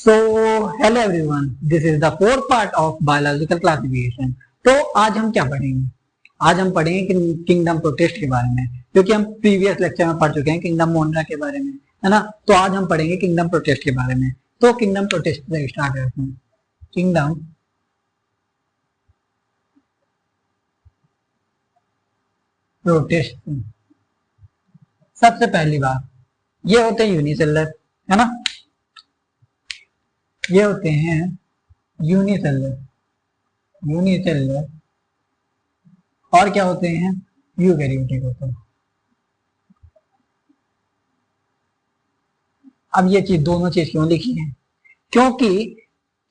So hello everyone, this is the fourth part of biological classification. तो आज हम क्या पढ़ेंगे? आज हम पढ़ेंगे किंगडम प्रोटिस्ट के बारे में, क्योंकि हम प्रीवियस लेक्चर में पढ़ चुके हैं किंगडम मोनरा के बारे में, है ना। तो आज हम पढ़ेंगे किंगडम प्रोटिस्ट के बारे में। तो किंगडम प्रोटिस्ट से स्टार्ट करते हैं। किंगडम प्रोटिस्ट, सबसे पहली बात ये होते हैं यूनिसेलर, है ना। ये होते हैं यूनिसेलर और क्या होते हैं? यूकैरियोटिक होते हैं। अब ये चीज दोनों चीज क्यों लिखी है? क्योंकि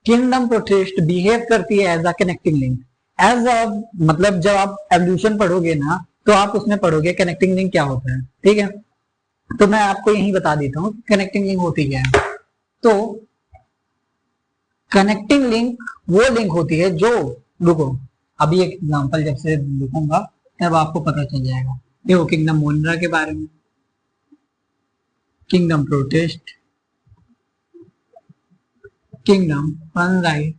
किंगडम प्रोटिस्ट बिहेव करती है as a connecting link. As a मतलब जब आप एवोल्यूशन पढ़ोगे ना, तो आप उसमें पढ़ोगे कनेक्टिंग लिंक क्या होता है, ठीक है। तो मैं आपको यही बता देता हूँ कनेक्टिंग लिंक होती क्या है। तो कनेक्टिंग लिंक वो लिंक होती है जो, रुको अभी एक एग्जांपल जब से लिखूंगा तब आपको पता चल जाएगा। देखो किंगडम मोनरा के बारे में, kingdom Protista, kingdom Fungi,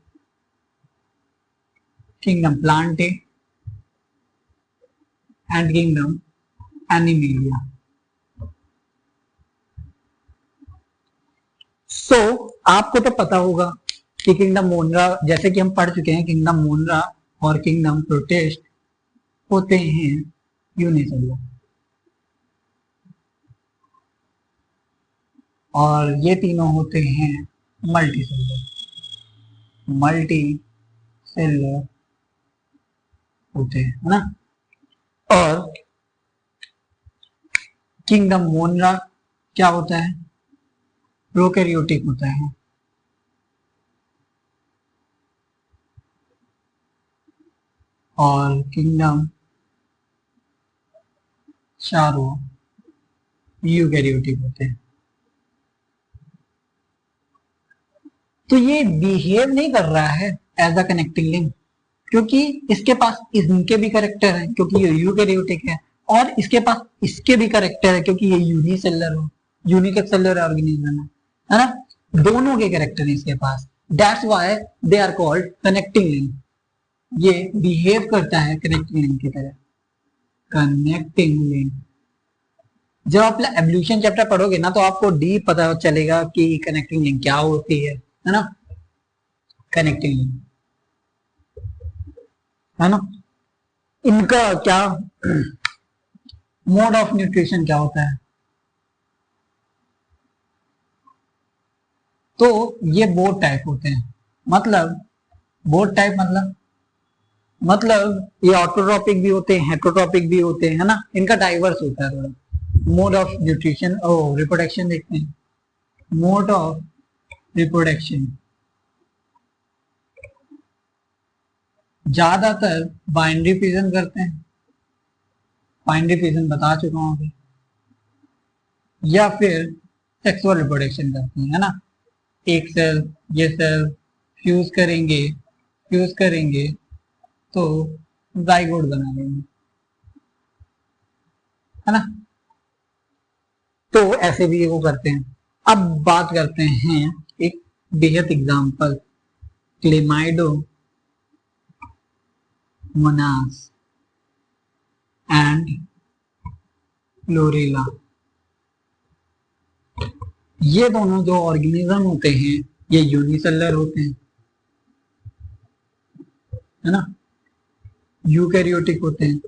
kingdom Plantae and kingdom Animalia. So आपको तो पता होगा कि किंगडम मोनरा, जैसे कि हम पढ़ चुके हैं, किंगडम मोनरा और किंगडम प्रोटिस्ट होते हैं यूनिसेलुलर, और ये तीनों होते हैं मल्टीसेलुलर होते हैं, है ना। और किंगडम मोनरा क्या होता है? प्रोकैरियोटिक होता है। और किंगडम चारो यूकैरियोटिक होते हैं। तो ये बिहेव नहीं कर रहा है एज अ कनेक्टिंग लिंक, क्योंकि इसके पास इनके भी करेक्टर है, क्योंकि ये यूकैरियोटिक है, और इसके पास इसके भी करेक्टर है, क्योंकि ये यूनिक सेलुलर ऑर्गेनिज्म है ना। दोनों के करेक्टर है इसके पास। That's why they are called connecting link. ये बिहेव करता है कनेक्टिंग लिंक की तरह। कनेक्टिंग लिंक, जब आप एवोल्यूशन चैप्टर पढ़ोगे ना, तो आपको डीप पता चलेगा कि कनेक्टिंग लिंक क्या होती है ना। कनेक्टिंग लिंक, है ना। इनका क्या मोड ऑफ न्यूट्रिशन क्या होता है? तो ये बोथ टाइप होते हैं। मतलब बोथ टाइप मतलब ये ऑटोट्रॉपिक भी होते हैं, हेटरोट्रॉपिक भी होते हैं, है ना। इनका डाइवर्स होता है थोड़ा। मोड ऑफ न्यूट्रिशन और रिप्रोडक्शन देखते हैं। मोड ऑफ रिप्रोडक्शन ज्यादातर बाइनरी फिजन करते हैं, बाइनरी फिजन बता चुका हूं अभी, या फिर सेक्सुअल रिप्रोडक्शन करते हैं, है ना। एक सेल ये सेल फ्यूज करेंगे तो जाइगोट बना लेंगे, है ना। तो ऐसे भी वो करते हैं। अब बात करते हैं एक बेहद एग्जांपल, क्लेमाइडो मोनास एंड क्लोरेला। ये दोनों जो ऑर्गेनिज्म होते हैं ये यूनिसेलुलर होते हैं, है ना। यूकैरियोटिक होते हैं,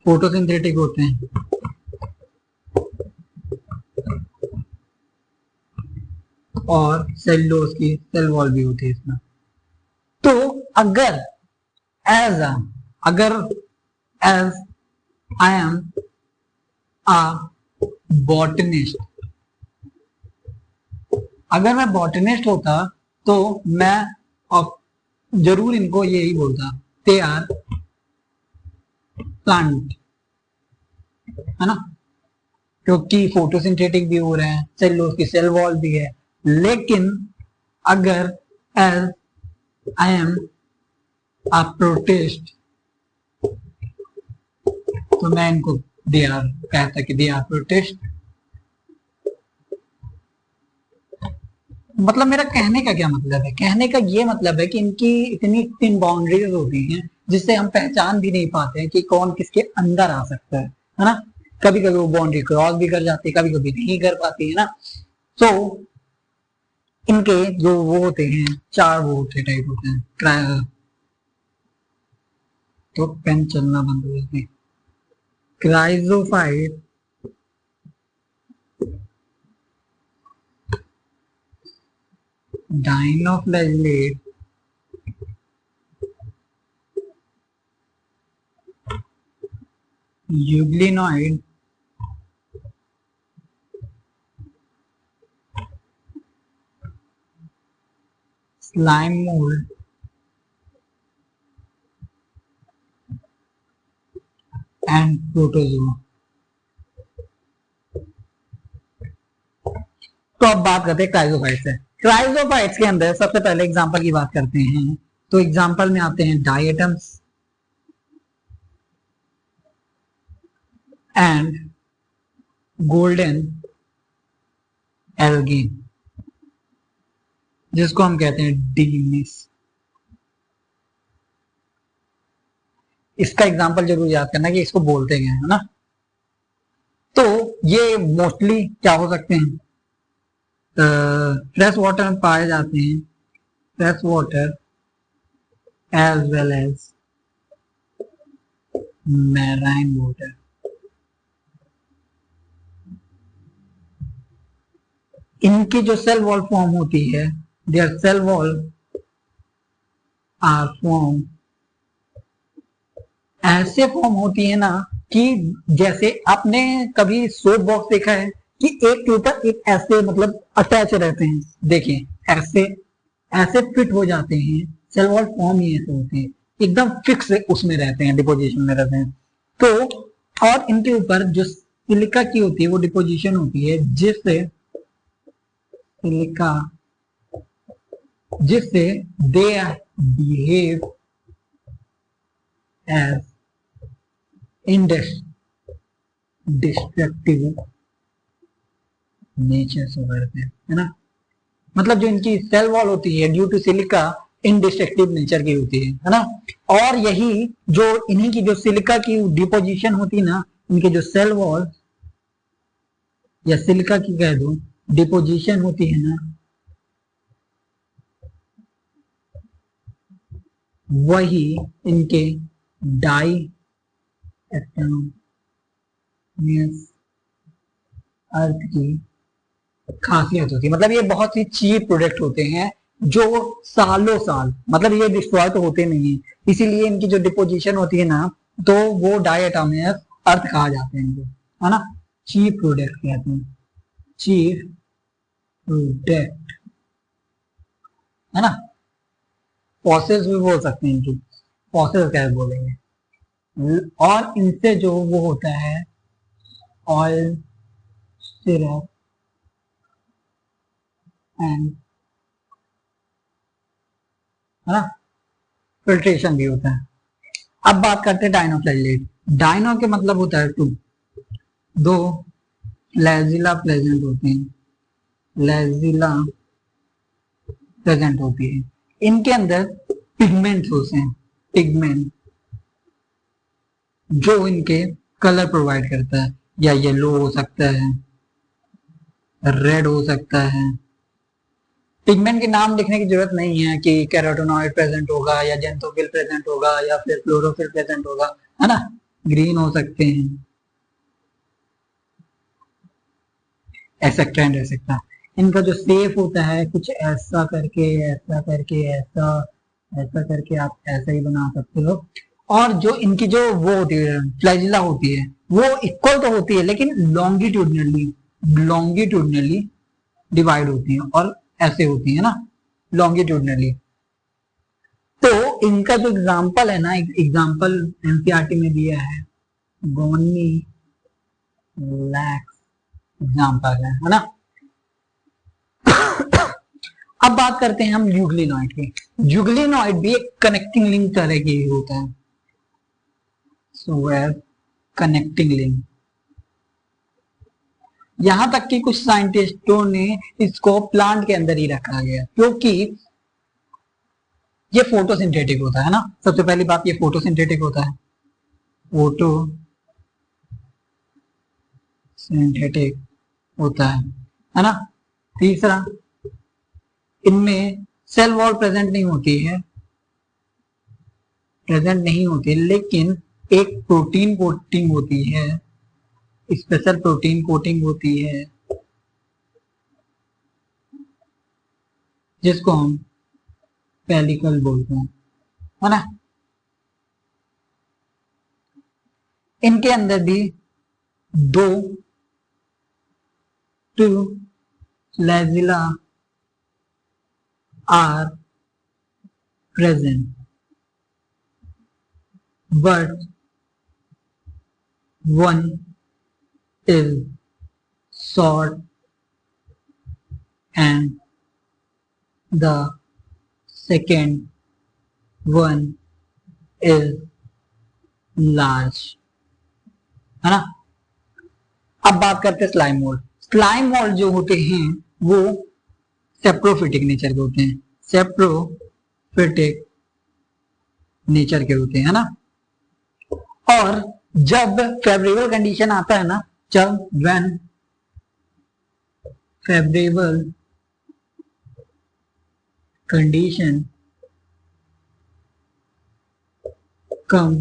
फोटोसिंथेटिक होते हैं, और सेलुलोज की सेल वॉल भी होती है इसमें। तो अगर as I am a botanist, अगर मैं बॉटनिस्ट होता तो मैं जरूर इनको यही बोलता, दे आर प्लांट, है ना, क्योंकि फोटोसिंथेटिक भी हो रहे हैं, सेलुलोज की सेल वॉल भी है। लेकिन अगर as I am a protist तो मैं इनको दे आर कहता कि दे आर प्रोटिस्ट। मतलब मेरा कहने का क्या मतलब है, कहने का ये मतलब है कि इनकी इतनी थिन बाउंड्रीज होती हैं जिससे हम पहचान भी नहीं पाते हैं कि कौन किसके अंदर आ सकता है ना। कभी कभी वो बाउंड्री क्रॉस भी कर जाती है, कभी कभी नहीं कर पाती है ना। तो इनके जो वो होते हैं, चार वो होते टाइप होते हैं। तो पेन चलना बंद हो जाती है। Chrysophyte, dinoflagellate, euglenoid, slime mould and protozoa. तो अब बात करते हैं क्राइजोफाइट से। क्राइजोफाइट्स के अंदर सबसे पहले एग्जांपल की बात करते हैं, तो एग्जांपल में आते हैं डायटम्स एंड गोल्डन एल्गी, जिसको हम कहते हैं डीनिस। इसका एग्जांपल जरूर याद करना कि इसको बोलते क्या है ना। तो ये मोस्टली क्या हो सकते हैं, फ्रेश वाटर में पाए जाते हैं, fresh water as well as marine water. इनकी जो सेल वॉल फॉर्म होती है, their cell wall are form, ऐसे फॉर्म होती है ना कि जैसे आपने कभी सोप बॉक्स देखा है कि एक के ऊपर एक ऐसे मतलब अटैच रहते हैं, देखिए ऐसे ऐसे फिट हो जाते हैं, सेल वॉल फॉर्म ही ऐसे होते हैं, एकदम फिक्स उसमें रहते हैं, डिपोजिशन में रहते हैं। तो और इनके ऊपर जो सिलिका की होती है वो डिपोजिशन होती है, जिससे सिलिका, जिससे दे बिहेव एज इंडेस्ट्रक्टिव नेचर से करते हैं, है ना। मतलब जो इनकी सेल वॉल होती है ड्यू टू सिलिका इनडिस्ट्रक्टिव नेचर की होती है ना। और यही जो इन्हीं की जो सिलिका की डिपोजिशन होती है ना, इनके जो सेल वॉल या सिलिका की कह दो डिपोजिशन होती है ना, वही इनके डाई अर्थ की खासियत होती है। मतलब ये बहुत ही चीप प्रोडक्ट होते हैं जो सालों साल, मतलब ये डिस्ट्रॉय तो होते नहीं है, इसीलिए इनकी जो डिपोजिशन होती है ना, तो वो डायटोमियस अर्थ कहा जाते हैं इनको, है ना। चीप प्रोडक्ट कहते हैं, चीप प्रोडक्ट, है ना। फॉसिल्स भी बोल सकते हैं इनकी, फॉसिल्स कैसे बोलेंगे। और इनसे जो वो होता है ऑयल, सिरप एंड, है ना, फिल्ट्रेशन भी होता है। अब बात करते हैं डाइनोफ्लैगेलेट। डाइनो के मतलब होता है टू, दो लैजिला प्रेजेंट होते हैं, लैजिला प्रेजेंट होती है, इनके अंदर पिगमेंट्स होते हैं, पिगमेंट जो इनके कलर प्रोवाइड करता है, या येलो हो सकता है, रेड हो सकता है। पिगमेंट के नाम लिखने की जरूरत नहीं है कि कैरोटीनॉइड प्रेजेंट होगा या जेंथोफिल प्रेजेंट होगा या फिर क्लोरोफिल प्रेजेंट होगा, है ना। ग्रीन हो सकते हैं, एक्सेट्रा एंड एक्सेट्रा। इनका जो शेप होता है कुछ ऐसा करके, ऐसा करके, ऐसा ऐसा करके, आप ऐसा ही बना सकते हो। और जो इनकी जो वो होती है फ्लैजिला होती है, वो इक्वल तो होती है लेकिन लॉन्गिट्यूडनली लॉन्गिट्यूडनली डिवाइड होती है और ऐसे होती है ना, लॉन्गिट्यूडनली। तो इनका जो एग्जाम्पल है ना, एग्जाम्पल एनसीईआरटी में दिया है, गोनी लैक्स एग्जाम्पल है ना। अब बात करते हैं हम यूग्लिनॉइड की। यूग्लिनॉइड भी एक कनेक्टिंग लिंक तरह की होता है। So where connecting link. यहां तक कि कुछ साइंटिस्टों ने इसको प्लांट के अंदर ही रखा गया, क्योंकि ये फोटोसिंथेटिक होता है ना। सबसे पहली बात, ये फोटोसिंथेटिक होता है, फोटोसिंथेटिक होता है ना। तीसरा, इनमें सेल वॉल प्रेजेंट नहीं होती है, लेकिन एक प्रोटीन कोटिंग होती है, स्पेशल प्रोटीन कोटिंग होती है, जिसको हम पेलिकल बोलते हैं, है ना। इनके अंदर भी दो flagella are present, but one is short and the second one is large, है ना। अब बात करते हैं स्लाइम मोल्ड। स्लाइम मोल्ड जो होते हैं वो सेप्रोफिटिक नेचर के होते हैं, सेप्रोफिटिक नेचर के होते हैं, है ना। और जब फेवरेबल कंडीशन आता है ना, जब व्हेन फेवरेबल कंडीशन कम,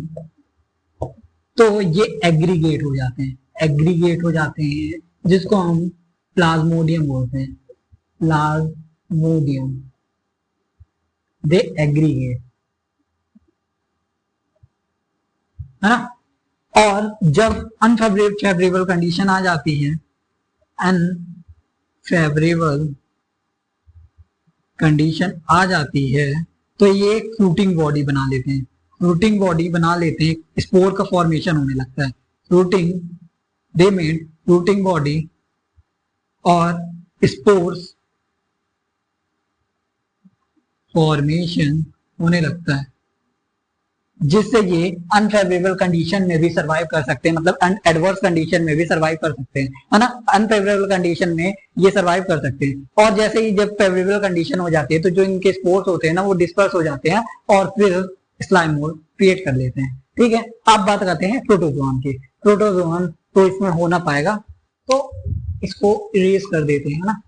तो ये एग्रीगेट हो जाते हैं, जिसको हम प्लाज्मोडियम बोलते हैं, प्लाज्मोडियम, दे एग्रीगेट, है ना। और जब अनफेवरेबल कंडीशन आ जाती है, अनफेवरेबल कंडीशन आ जाती है, तो ये फ्रूटिंग बॉडी बना लेते हैं, स्पोर का फॉर्मेशन होने लगता है, दे मेड फ्रूटिंग बॉडी और स्पोर्स फॉर्मेशन होने लगता है, जिससे ये अनफेवरेबल कंडीशन में भी सरवाइव कर सकते हैं, मतलब एडवर्स कंडीशन में भी सरवाइव कर सकते हैं, है ना। अनफेवरेबल कंडीशन में ये सरवाइव कर सकते हैं, और जैसे ही जब फेवरेबल कंडीशन हो जाती है, तो जो इनके स्पोर्स होते हैं ना, वो डिस्पर्स हो जाते हैं और फिर स्लाइम मोल्ड क्रिएट कर लेते हैं, ठीक है। अब बात करते हैं प्रोटोजोआन की। प्रोटोजोआन तो इसमें हो ना पाएगा, तो इसको इरेज कर देते हैं ना।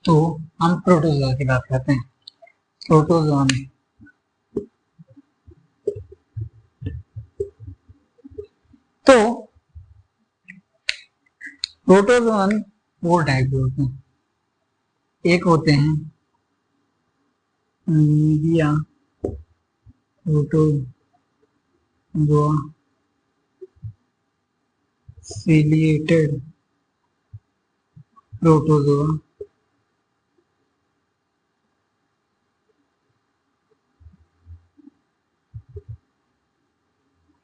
तो हम प्रोटोजोआ की बात करते हैं। प्रोटोजोआ तो प्रोटोजोन 4 टाइप के होते हैं। एक होते हैं media protozoa, ciliated protozoa,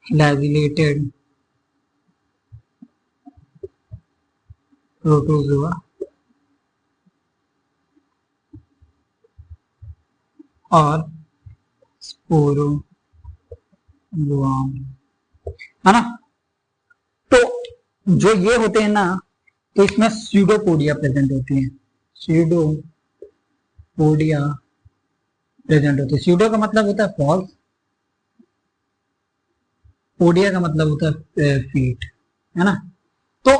flagellated protozoa और स्पोरोजोआ, है ना। तो जो ये होते हैं ना, तो इसमें स्यूडोपोडिया प्रेजेंट होती है, स्यूडोपोडिया प्रेजेंट होती है। स्यूडो का मतलब होता है फॉल्स, पोडिया का मतलब होता है फीट, है ना। तो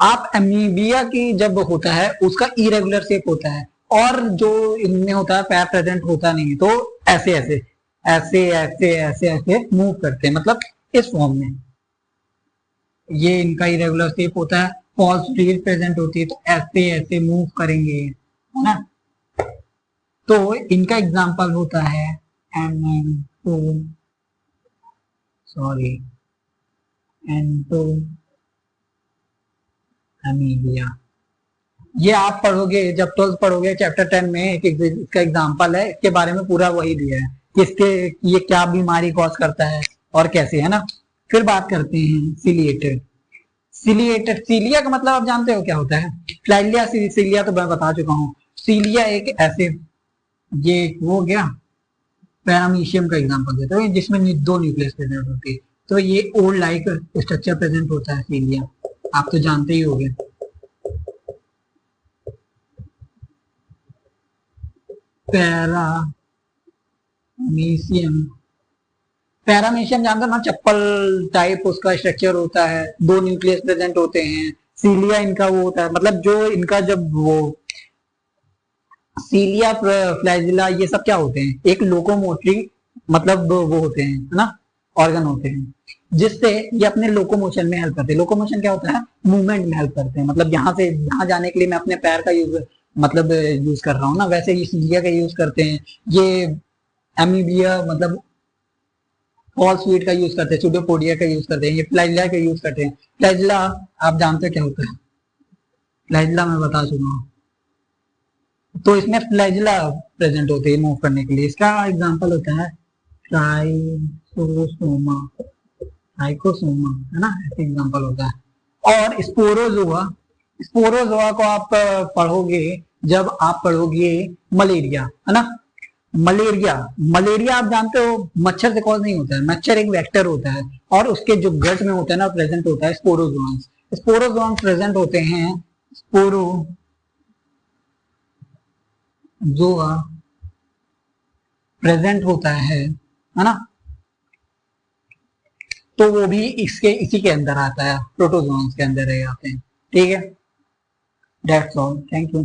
आप एमीबिया की जब होता है, उसका इरेगुलर शेप होता है, और जो इनमें होता है पैर प्रेजेंट होता नहीं, तो ऐसे ऐसे ऐसे ऐसे ऐसे ऐसे मूव करते हैं, मतलब इस फॉर्म में। ये इनका इरेगुलर शेप होता है, फॉल्स रीड प्रेजेंट होती है, तो ऐसे ऐसे मूव करेंगे, है ना। तो इनका एग्जांपल होता है एमीबिया। ये आप पढ़ोगे जब 12th पढ़ोगे, चैप्टर 10 में इसका एग्जांपल है, इसके बारे में पूरा वही दिया है कि इसके ये क्या बीमारी कॉज करता है और कैसे, है ना। फिर बात करते हैं सिलिएटेड। सिलिएटेड, सीलिया का मतलब आप जानते हो क्या होता है? फ्लैजिला सीलिया तो मैं बता चुका हूँ। सीलिया एक ऐसे, ये वो गया पैरामीशियम का एग्जांपल देता हूँ जिसमें दो न्यूक्लियस प्रेजेंट होती है, तो ये ओल्ड लाइक स्ट्रक्चर प्रेजेंट होता है सीलिया, आप तो जानते ही होंगे। पैरामीशियम, पैरामीशियम जानते हो ना, चप्पल टाइप उसका स्ट्रक्चर होता है, दो न्यूक्लियस प्रेजेंट होते हैं। सीलिया इनका वो होता है, मतलब जो इनका जब वो सीलिया फ्लैजिला ये सब क्या होते हैं, एक लोकोमोटरी मतलब वो होते हैं है ना, ऑर्गन होते हैं जिससे ये अपने लोकोमोशन में हेल्प करते हैं। लोकोमोशन क्या होता है? मूवमेंट में हेल्प करते हैं, मतलब यहाँ से यहाँ जाने के लिए मैं अपने पैर का यूज मतलब यूज कर रहा हूँ ना, वैसे ये सीलिया का यूज करते हैं। ये एमीबिया मतलब फॉल स्वीट का यूज करते हैं, सुडोपोडिया का यूज करते हैं, ये फ्लैजिला का यूज करते हैं। फ्लैजिला आप जानते हैं क्या होता है? फ्लैजिला मैं बता चुका हूँ, तो इसमें फ्लैजिला प्रेजेंट होते हैं मूव करने के लिए। इसका एग्जांपल होता है ट्राइसोसोमा, ट्राइकोसोमा है ना, ऐसे एग्जांपल होता है। और स्पोरोजोआ, स्पोरोजोआ को आप पढ़ोगे जब आप पढ़ोगे मलेरिया, है ना। मलेरिया, मलेरिया आप जानते हो मच्छर से कॉज नहीं होता है, मच्छर एक वेक्टर होता है और उसके जो गट में होता है ना प्रेजेंट होता है स्पोरोजोन्स। स्पोरोजोन्स प्रेजेंट होते हैं, स्पोरोजोआ प्रेजेंट होता है ना, तो वो भी इसके इसी के अंदर आता है, प्रोटोजोन्स के अंदर रह जाते हैं। ठीक है, दैट्स ऑल, थैंक यू।